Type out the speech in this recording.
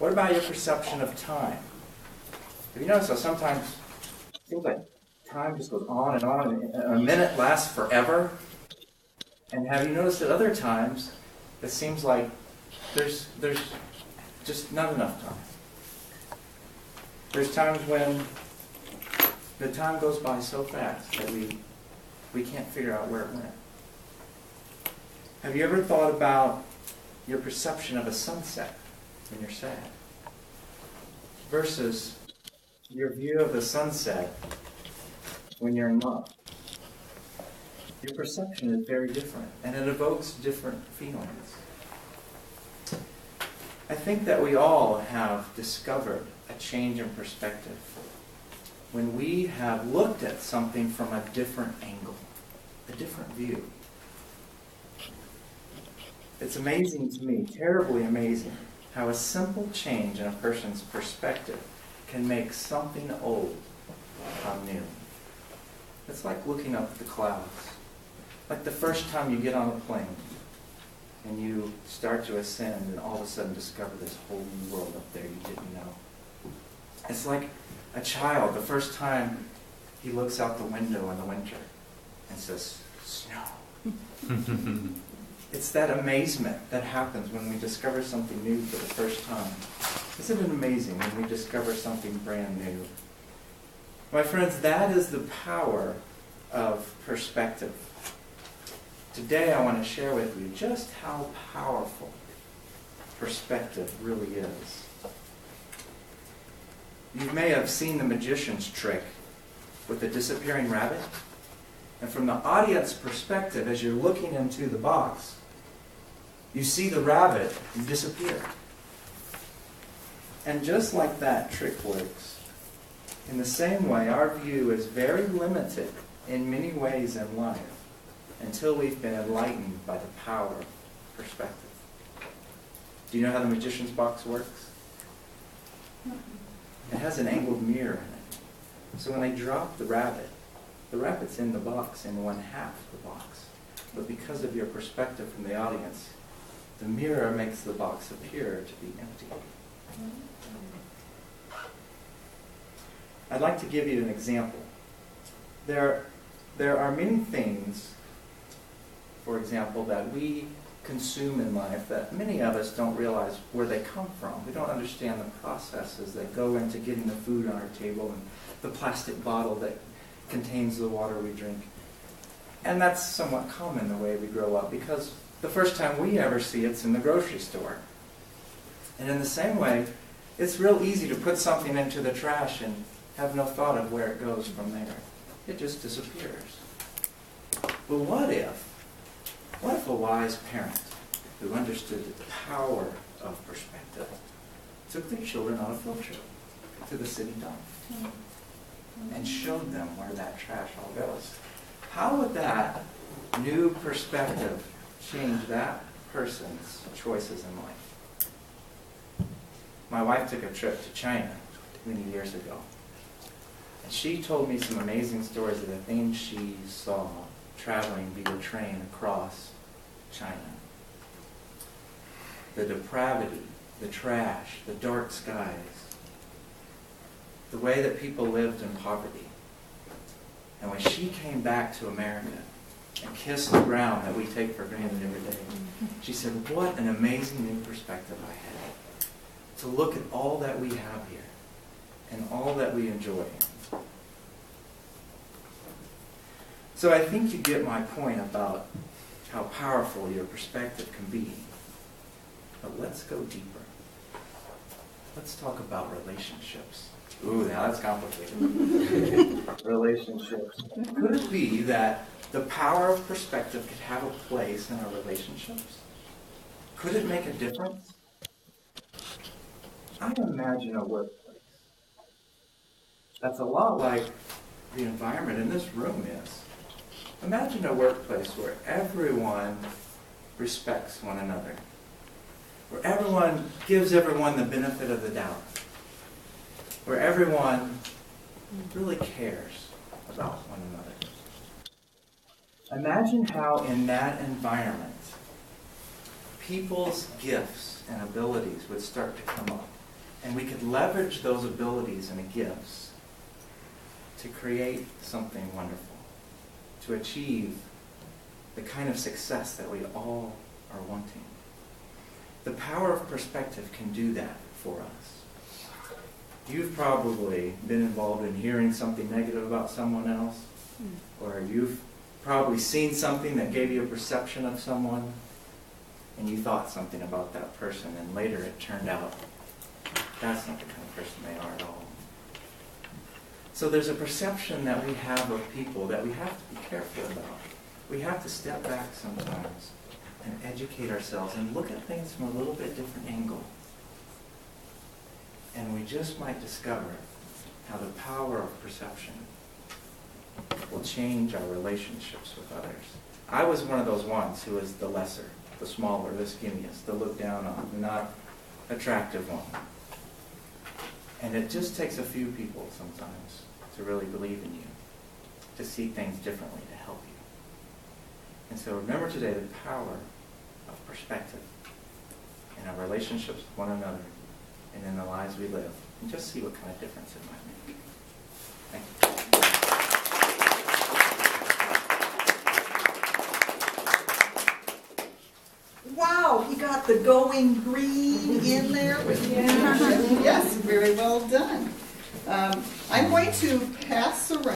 What about your perception of time? Have you noticed how sometimes it feels like time just goes on and on, and a minute lasts forever? And have you noticed at other times it seems like there's just not enough time? There's times when the time goes by so fast that we can't figure out where it went. Have you ever thought about your perception of a sunset when you're sad versus your view of the sunset when you're not? Your perception is very different, and it evokes different feelings. I think that we all have discovered a change in perspective when we have looked at something from a different angle, a different view. It's amazing to me, terribly amazing, how a simple change in a person's perspective can make something old become new. It's like looking up at the clouds. Like the first time you get on a plane and you start to ascend and all of a sudden discover this whole new world up there you didn't know. It's like a child, the first time he looks out the window in the winter and says, snow. It's that amazement that happens when we discover something new for the first time. Isn't it amazing when we discover something brand new? My friends, that is the power of perspective. Today I want to share with you just how powerful perspective really is. You may have seen the magician's trick with the disappearing rabbit. And from the audience perspective, as you're looking into the box, you see the rabbit disappear. And just like that trick works, in the same way, our view is very limited in many ways in life until we've been enlightened by the power of perspective. Do you know how the magician's box works? It has an angled mirror in it. So when they drop the rabbit's in the box, in one half of the box. But because of your perspective from the audience, the mirror makes the box appear to be empty. I'd like to give you an example. There are many things, for example, that we consume in life that many of us don't realize where they come from. We don't understand the processes that go into getting the food on our table and the plastic bottle that contains the water we drink. And that's somewhat common the way we grow up because the first time we ever see it's in the grocery store. And in the same way, it's real easy to put something into the trash and have no thought of where it goes from there. It just disappears. But what if a wise parent who understood the power of perspective took their children on a field trip to the city dump and showed them where that trash all goes? How would that new perspective change that person's choices in life? My wife took a trip to China many years ago. And she told me some amazing stories of the things she saw traveling via train across China. The depravity, the trash, the dark skies, the way that people lived in poverty. And when she came back to America and kissed the ground that we take for granted every day, she said, what an amazing new perspective I had to look at all that we have here and all that we enjoy. So I think you get my point about how powerful your perspective can be. But let's go deeper. Let's talk about relationships. Ooh, now that's complicated. Relationships. Could it be that the power of perspective could have a place in our relationships? Could it make a difference? I imagine a workplace that's a lot like the environment in this room is. Imagine a workplace where everyone respects one another, where everyone gives everyone the benefit of the doubt, where everyone really cares about one another. Imagine how in that environment, people's gifts and abilities would start to come up And we could leverage those abilities and gifts to create something wonderful, to achieve the kind of success that we all are wanting. The power of perspective can do that for us. You've probably been involved in hearing something negative about someone else, or you've probably seen something that gave you a perception of someone, and you thought something about that person, and later it turned out that's not the kind of person they are at all. So there's a perception that we have of people that we have to be careful about. We have to step back sometimes and educate ourselves and look at things from a little bit different angle. And we just might discover how the power of perception will change our relationships with others. I was one of those ones who was the lesser, the smaller, the skinniest, the looked down on, the not attractive one. And it just takes a few people sometimes to really believe in you, to see things differently, to help you. And so remember today the power of perspective in our relationships with one another and in the lives we live, and just see what kind of difference it might make. Thank you. Wow, he got the going green in there with the Yes, very well done. I'm going to pass around.